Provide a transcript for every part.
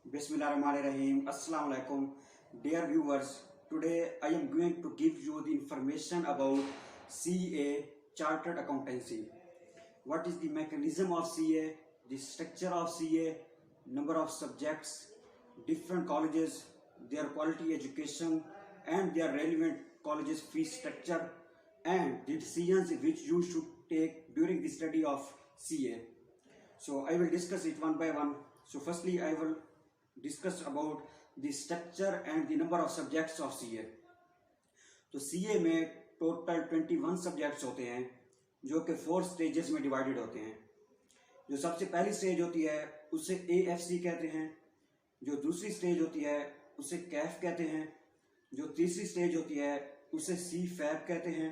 Bismillahirrahmanirrahim. Assalamu alaikum. Dear viewers, today I am going to give you the information about CA, Chartered Accountancy. What is the mechanism of CA, the structure of CA, number of subjects, different colleges, their quality education and their relevant colleges fee structure, and the decisions which you should take during the study of CA. So I will discuss it one by one. So firstly I will discuss about the structure and the number of subjects of CA. तो CA में total 21 subjects होते हैं जो कि 4 stages में divided होते हैं। जो सबसे पहली स्टेज होती है उसे AFC कहते हैं, जो दूसरी स्टेज होती है उसे कैफ कहते हैं, जो तीसरी स्टेज होती है उसे CFAB कहते हैं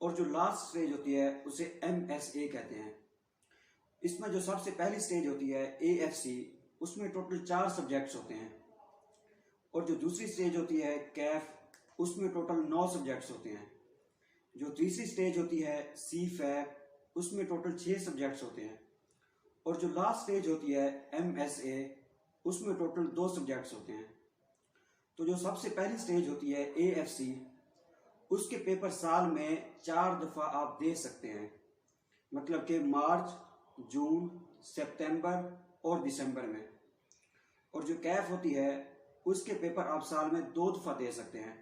और जो लास्ट स्टेज होती है उसे MSA कहते हैं। इसमें जो सबसे पहली स्टेज होती है AFC, उसमें टोटल 4 सब्जेक्ट्स होते हैं और जो दूसरी स्टेज होती है कैफ, उसमें टोटल 9 सब्जेक्ट्स होते हैं। जो तीसरी स्टेज होती है CFAB, उसमें टोटल 6 सब्जेक्ट्स होते हैं और जो लास्ट स्टेज होती है MSA, उसमें टोटल 2 सब्जेक्ट्स होते हैं। तो जो सबसे पहली स्टेज होती है AFC, उसके पेपर साल में 4 दफ़ा आप दे सकते हैं, मतलब कि मार्च, जून, सितंबर और दिसंबर में। और जो कैफ होती है उसके पेपर आप साल में 2 दफ़ा दे सकते हैं,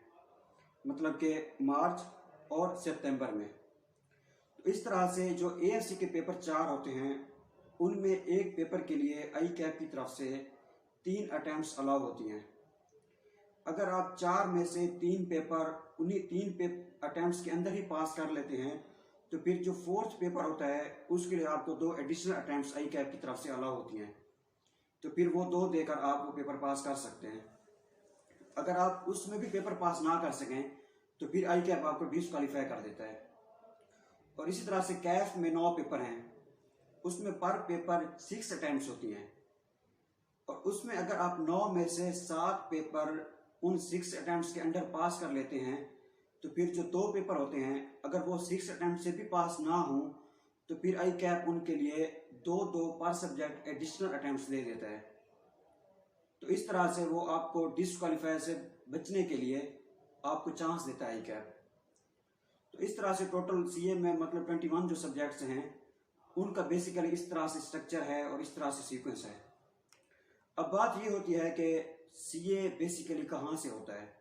मतलब कि मार्च और सितंबर में। तो इस तरह से जो AFC के पेपर 4 होते हैं उनमें एक पेपर के लिए आई कैप की तरफ से 3 अटैम्प्ट्स अलाउ होती हैं। अगर आप 4 में से 3 पेपर उन्हीं 3 अटैम्प्ट्स के अंदर ही पास कर लेते हैं तो फिर जो 4th पेपर होता है उसके लिए आपको 2 एडिशनल अटैम्प्ट्स आई कैप की तरफ से अलाउ होती हैं, तो फिर वो 2 देकर आप वो पेपर पास कर सकते हैं। अगर आप उसमें भी पेपर पास ना कर सकें तो फिर आई कैप आपको डिस्क्वालीफाई कर देता है। और इसी तरह से कैफ में 9 पेपर हैं, उसमें पर पेपर 6 अटैम्प्ट्स होती हैं और उसमें अगर आप 9 में से 7 पेपर उन 6 अटैम्प्ट्स के अंडर पास कर लेते हैं तो फिर जो 2 पेपर होते हैं अगर वो 6 अटैम्प्ट से भी पास ना हो तो फिर आई कैप उनके लिए 2-2 पर सब्जेक्ट एडिशनल अटैम्प्ट्स दे देता है। तो इस तरह से वो आपको डिस्क्वालीफाई से बचने के लिए आपको चांस देता है आई कैप। तो इस तरह से टोटल CA में मतलब 21 जो सब्जेक्ट्स हैं उनका बेसिकली इस तरह से स्ट्रक्चर है और इस तरह से सीक्वेंस है। अब बात ये होती है कि CA बेसिकली कहाँ से होता है।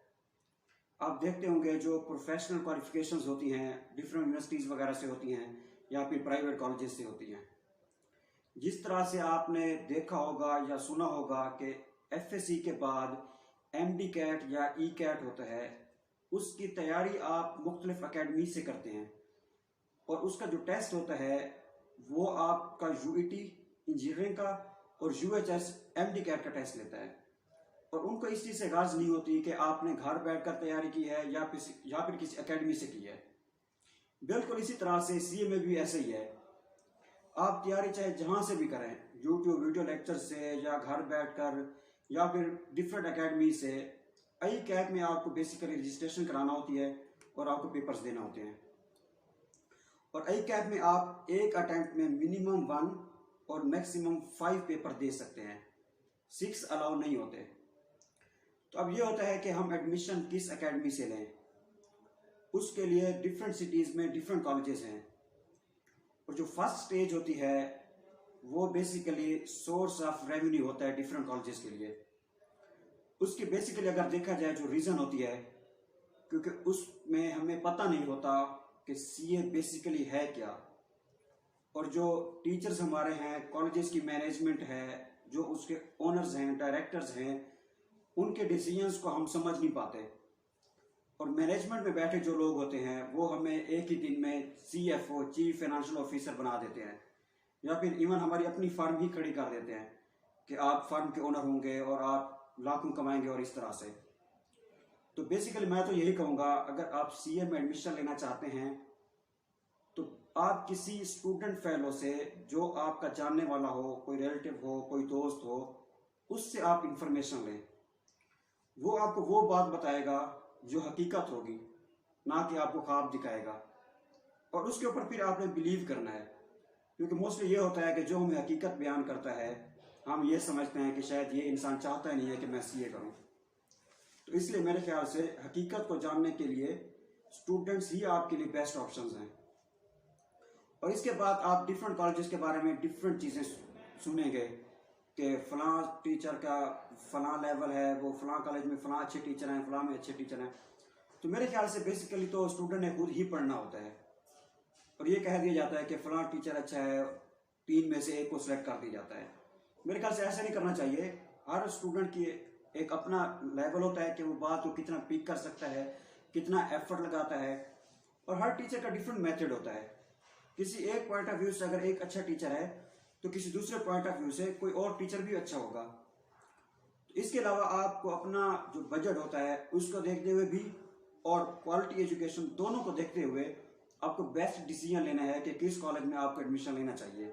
आप देखते होंगे जो प्रोफेशनल क्वालिफिकेशंस होती हैं डिफरेंट यूनिवर्सिटीज़ वगैरह से होती हैं या फिर प्राइवेट कॉलेजेस से होती हैं। जिस तरह से आपने देखा होगा या सुना होगा कि FSC के बाद MD कैट या E कैट होता है, उसकी तैयारी आप मुख्तलिफ अकेडमी से करते हैं और उसका जो टेस्ट होता है वो आपका UET इंजीनियरिंग का और UHS MD कैट का टेस्ट लेता है। और उनको इस चीज़ से गर्ज नहीं होती कि आपने घर बैठकर तैयारी की है या फिर किसी एकेडमी से की है। बिल्कुल इसी तरह से CA में भी ऐसे ही है। आप तैयारी चाहे जहाँ से भी करें, यूट्यूब वीडियो लेक्चर से या घर बैठकर या फिर डिफरेंट एकेडमी से, आई कैप में आपको बेसिकली रजिस्ट्रेशन कराना होती है और आपको पेपर्स देना होते हैं। और आई कैप में आप एक अटेम्प्ट में मिनिमम 1 और मैक्सिमम 5 पेपर दे सकते हैं, 6 अलाउ नहीं होते। तो अब ये होता है कि हम एडमिशन किस एकेडमी से लें। उसके लिए डिफरेंट सिटीज़ में डिफरेंट कॉलेजेस हैं और जो फर्स्ट स्टेज होती है वो बेसिकली सोर्स ऑफ रेवेन्यू होता है डिफरेंट कॉलेजेस के लिए। उसकी बेसिकली अगर देखा जाए जो रीज़न होती है, क्योंकि उसमें हमें पता नहीं होता कि CA बेसिकली है क्या, और जो टीचर्स हमारे हैं, कॉलेजेस की मैनेजमेंट है, जो उसके ओनर्स हैं, डायरेक्टर्स हैं, उनके डिसीजंस को हम समझ नहीं पाते। और मैनेजमेंट में बैठे जो लोग होते हैं वो हमें एक ही दिन में CFO चीफ फाइनेंशियल ऑफिसर बना देते हैं या फिर इवन हमारी अपनी फर्म ही खड़ी कर देते हैं कि आप फर्म के ओनर होंगे और आप लाखों कमाएंगे और इस तरह से। तो बेसिकली मैं तो यही कहूँगा, अगर आप CA में एडमिशन लेना चाहते हैं तो आप किसी स्टूडेंट फेलो से जो आपका जानने वाला हो, कोई रिलेटिव हो, कोई दोस्त हो, उससे आप इंफॉर्मेशन लें। वो आपको वो बात बताएगा जो हकीकत होगी, ना कि आपको ख्वाब दिखाएगा, और उसके ऊपर फिर आपने बिलीव करना है। क्योंकि मोस्टली ये होता है कि जो हमें हकीकत बयान करता है हम ये समझते हैं कि शायद ये इंसान चाहता ही नहीं है कि मैं सीए करूं। तो इसलिए मेरे ख्याल से हकीकत को जानने के लिए स्टूडेंट्स ही आपके लिए बेस्ट ऑप्शंस हैं। और इसके बाद आप डिफरेंट कॉलेजेस के बारे में डिफरेंट चीज़ें सुनेंगे कि फलां टीचर का फलां लेवल है, वो फलां कॉलेज में फलां अच्छे टीचर हैं, फलां में अच्छे टीचर हैं। तो मेरे ख्याल से बेसिकली तो स्टूडेंट ने खुद ही पढ़ना होता है और ये कह दिया जाता है कि फलां टीचर अच्छा है, 3 में से 1 को सिलेक्ट कर दिया जाता है। मेरे ख्याल से ऐसा नहीं करना चाहिए। हर स्टूडेंट की एक अपना लेवल होता है कि वो बात को कितना पिक कर सकता है, कितना एफर्ट लगाता है, और हर टीचर का डिफरेंट मेथड होता है। किसी एक पॉइंट ऑफ व्यू से अगर एक अच्छा टीचर है तो किसी दूसरे पॉइंट ऑफ व्यू से कोई और टीचर भी अच्छा होगा। तो इसके अलावा आपको अपना जो बजट होता है उसको देखते हुए भी और क्वालिटी एजुकेशन दोनों को देखते हुए आपको बेस्ट डिसीजन लेना है कि किस कॉलेज में आपको एडमिशन लेना चाहिए।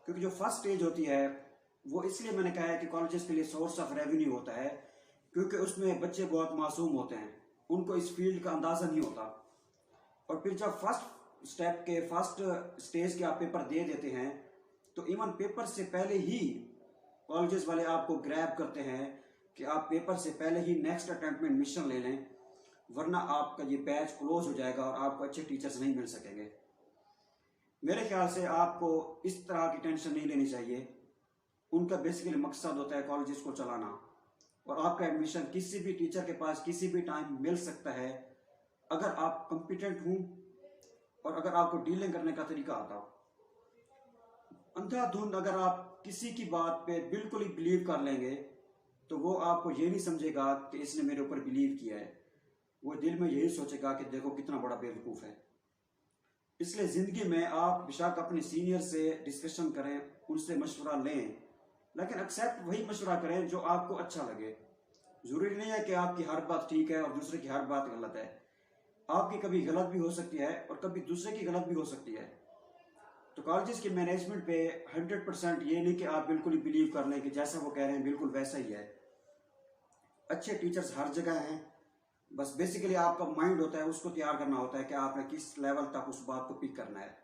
क्योंकि जो फर्स्ट स्टेज होती है वो इसलिए मैंने कहा है कि कॉलेजेस के लिए सोर्स ऑफ रेवेन्यू होता है, क्योंकि उसमें बच्चे बहुत मासूम होते हैं, उनको इस फील्ड का अंदाजा नहीं होता। और फिर जब फर्स्ट स्टेप के फर्स्ट स्टेज के आप पेपर दे देते हैं तो इवन पेपर से पहले ही कॉलेजेस वाले आपको ग्रैब करते हैं कि आप पेपर से पहले ही नेक्स्ट अटेम्प्ट में एडमिशन ले लें, वरना आपका ये बैच क्लोज हो जाएगा और आपको अच्छे टीचर्स नहीं मिल सकेंगे। मेरे ख्याल से आपको इस तरह की टेंशन नहीं लेनी चाहिए। उनका बेसिकली मकसद होता है कॉलेजेस को चलाना, और आपका एडमिशन किसी भी टीचर के पास किसी भी टाइम मिल सकता है अगर आप कॉम्पिटेंट हूँ और अगर आपको डीलिंग करने का तरीका आता हो। अंधाधुंध अगर आप किसी की बात पे बिल्कुल ही बिलीव कर लेंगे तो वो आपको ये नहीं समझेगा कि इसने मेरे ऊपर बिलीव किया है, वो दिल में यही सोचेगा कि देखो कितना बड़ा बेवकूफ़ है। इसलिए ज़िंदगी में आप बेशक अपने सीनियर से डिस्कशन करें, उनसे मशवरा लें, लेकिन एक्सेप्ट वही मशवरा करें जो आपको अच्छा लगे। ज़रूरी नहीं है कि आपकी हर बात ठीक है और दूसरे की हर बात गलत है। आपकी कभी गलत भी हो सकती है और कभी दूसरे की गलत भी हो सकती है। तो कॉलेजेस के मैनेजमेंट पे 100% ये नहीं कि आप बिल्कुल ही बिलीव कर लें कि जैसा वो कह रहे हैं बिल्कुल वैसा ही है। अच्छे टीचर्स हर जगह हैं, बस बेसिकली आपका माइंड होता है, उसको तैयार करना होता है कि आपने किस लेवल तक उस बात को पिक करना है।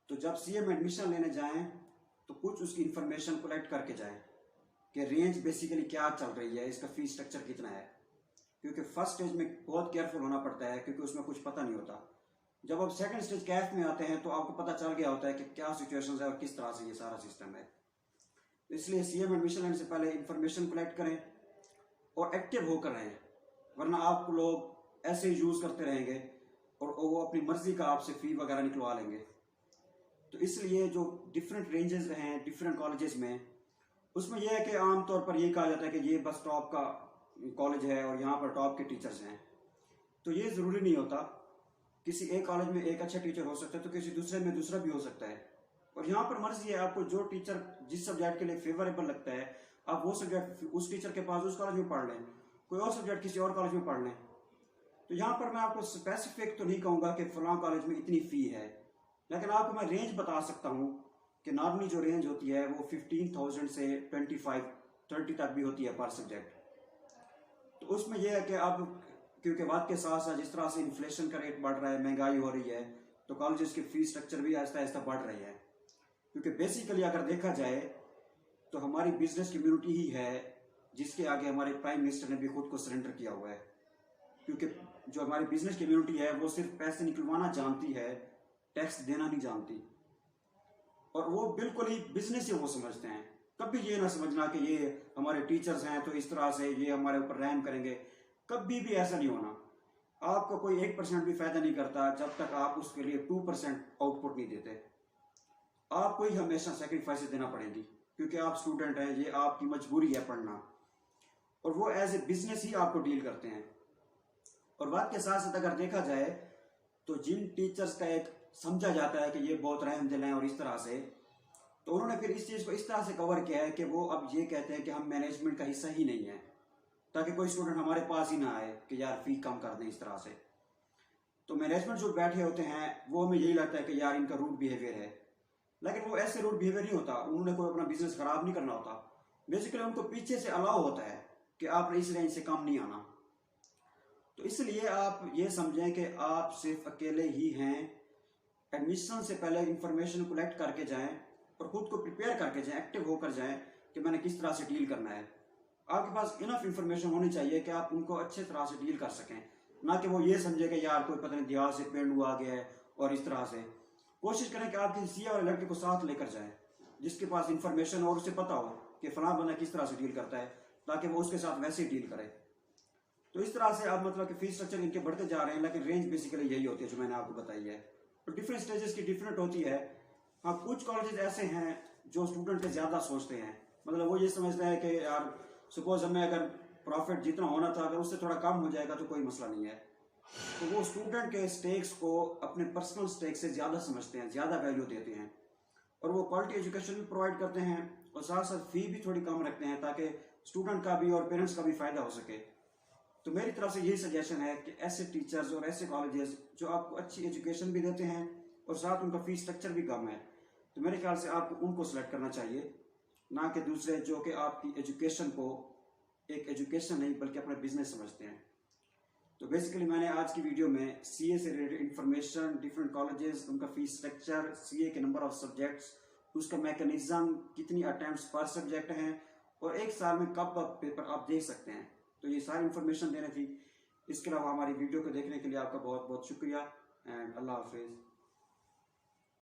तो जब सीए में एडमिशन लेने जाएं तो कुछ उसकी इंफॉर्मेशन कलेक्ट करके जाएं कि रेंज बेसिकली क्या चल रही है, इसका फीस स्ट्रक्चर कितना है। क्योंकि फर्स्ट स्टेज में बहुत केयरफुल होना पड़ता है क्योंकि उसमें कुछ पता नहीं होता। जब आप सेकंड स्टेज कैफ में आते हैं तो आपको पता चल गया होता है कि क्या सिचुएशंस है और किस तरह से ये सारा सिस्टम है। तो इसलिए सीए में एडमिशन लेने से पहले इंफॉर्मेशन कलेक्ट करें और एक्टिव होकर रहें, वरना आप लोग ऐसे यूज़ करते रहेंगे और वो अपनी मर्जी का आपसे फ़ी वगैरह निकलवा लेंगे। तो इसलिए जो डिफरेंट रेंजेस हैं डिफरेंट कॉलेजेस में, उसमें यह है कि आमतौर पर ये कहा जाता है कि ये बस टॉप का कॉलेज है और यहाँ पर टॉप के टीचर्स हैं। तो ये ज़रूरी नहीं होता। किसी एक कॉलेज में एक अच्छा टीचर हो सकता है तो किसी दूसरे में दूसरा भी हो सकता है। और यहाँ पर मर्जी है, आपको जो टीचर जिस सब्जेक्ट के लिए फेवरेबल लगता है आप वो सब्जेक्ट उस टीचर के पास उस कॉलेज में पढ़ लें, कोई और सब्जेक्ट किसी और कॉलेज में पढ़ लें। तो यहाँ पर मैं आपको स्पेसिफिक तो नहीं कहूँगा कि फलां कॉलेज में इतनी फ़ी है, लेकिन आपको मैं रेंज बता सकता हूँ कि नॉर्मली जो रेंज होती है वो 15,000 से 25-30 तक भी होती है पर सब्जेक्ट। तो उसमें यह है कि अब क्योंकि वक्त के साथ साथ जिस तरह से इन्फ्लेशन का रेट बढ़ रहा है, महंगाई हो रही है, तो कॉलेजेस के फीस स्ट्रक्चर भी आहिस्ता आहिस्ता बढ़ रही है। क्योंकि बेसिकली अगर देखा जाए तो हमारी बिजनेस कम्युनिटी ही है जिसके आगे हमारे प्राइम मिनिस्टर ने भी खुद को सरेंडर किया हुआ है। क्योंकि जो हमारी बिजनेस कम्युनिटी है वो सिर्फ पैसे निकलवाना जानती है, टैक्स देना नहीं जानती। और वो बिल्कुल ही बिजनेस ही वो समझते हैं। कभी ये ना समझना कि ये हमारे टीचर्स हैं तो इस तरह से ये हमारे ऊपर रहम करेंगे, कभी भी ऐसा नहीं होना। आपको कोई 1% भी फायदा नहीं करता जब तक आप उसके लिए 2% आउटपुट नहीं देते। आपको ही हमेशा सेक्रीफाइस देना पड़ेगी क्योंकि आप स्टूडेंट हैं, ये आपकी मजबूरी है पढ़ना, और वो एज ए बिजनेस ही आपको डील करते हैं। और बात के साथ साथ अगर देखा जाए तो जिन टीचर्स का एक समझा जाता है कि ये बहुत रहम दिल हैं और इस तरह से, तो उन्होंने फिर इस चीज़ को इस तरह से कवर किया है कि वो अब ये कहते हैं कि हम मैनेजमेंट का हिस्सा ही नहीं है, ताकि कोई स्टूडेंट हमारे पास ही ना आए कि यार फी कम कर दें इस तरह से। तो मैनेजमेंट जो बैठे होते हैं वो हमें यही लगता है कि यार इनका रूड बिहेवियर है, लेकिन वो ऐसे रूड बिहेवियर नहीं होता। उन्होंने कोई अपना बिजनेस खराब नहीं करना होता। बेसिकली उनको पीछे से अलाउ होता है कि आपने इस रेंज से कम नहीं आना। तो इसलिए आप ये समझें कि आप सिर्फ अकेले ही हैं। एडमिशन से पहले इंफॉर्मेशन कलेक्ट करके जाएं और खुद को प्रिपेयर करके जाएं, एक्टिव होकर जाएं कि मैंने किस तरह से डील करना है। आपके पास इनफ इंफॉर्मेशन होनी चाहिए कि आप उनको अच्छे तरह से डील कर सकें, ना कि वो ये समझे कि यार कोई पता नहीं दीवार से पेंडू आ गया है। और इस तरह से कोशिश करें कि आप किसी सीए वाले लड़के को साथ लेकर जाएं जिसके पास इंफॉर्मेशन और उसे पता हो कि फलां बंदा किस तरह से डील करता है, ताकि वो उसके साथ वैसे ही डील करे। तो इस तरह से आप मतलब कि फीस स्ट्रक्चर इनके बढ़ते जा रहे हैं, लेकिन रेंज बेसिकली यही होती है जो मैंने आपको बताई है। तो डिफरेंट स्टेजेस की डिफरेंट होती है। हाँ, कुछ कॉलेजेस ऐसे हैं जो स्टूडेंट के ज़्यादा सोचते हैं, मतलब वो ये समझते हैं कि यार सपोज हमें अगर प्रॉफिट जितना होना था अगर उससे थोड़ा कम हो जाएगा तो कोई मसला नहीं है। तो वो स्टूडेंट के स्टेक्स को अपने पर्सनल स्टेक्स से ज़्यादा समझते हैं, ज़्यादा वैल्यू देते हैं, और वो क्वालिटी एजुकेशन भी प्रोवाइड करते हैं और साथ साथ फी भी थोड़ी कम रखते हैं ताकि स्टूडेंट का भी और पेरेंट्स का भी फ़ायदा हो सके। तो मेरी तरफ से यही सजेशन है कि ऐसे टीचर्स और ऐसे कॉलेजेस जो आपको अच्छी एजुकेशन भी देते हैं और साथ उनका फीस स्ट्रक्चर भी कम है, तो मेरे ख्याल से आपको उनको सेलेक्ट करना चाहिए, ना कि दूसरे जो कि आपकी एजुकेशन को एक एजुकेशन नहीं बल्कि अपना बिजनेस समझते हैं। तो बेसिकली मैंने आज की वीडियो में सीए से रिलेटेड इंफॉर्मेशन, डिफरेंट कॉलेजेस, उनका फीस स्ट्रक्चर, सीए के नंबर ऑफ सब्जेक्ट्स, उसका मैकेनिज्म, कितनी अटेम्प्ट्स पर सब्जेक्ट हैं और एक साल में कब कब पेपर आप दे सकते हैं, तो ये सारी इंफॉर्मेशन देनी थी। इसके अलावा हमारी वीडियो को देखने के लिए आपका बहुत बहुत शुक्रिया एंड अल्लाह हाफिज़।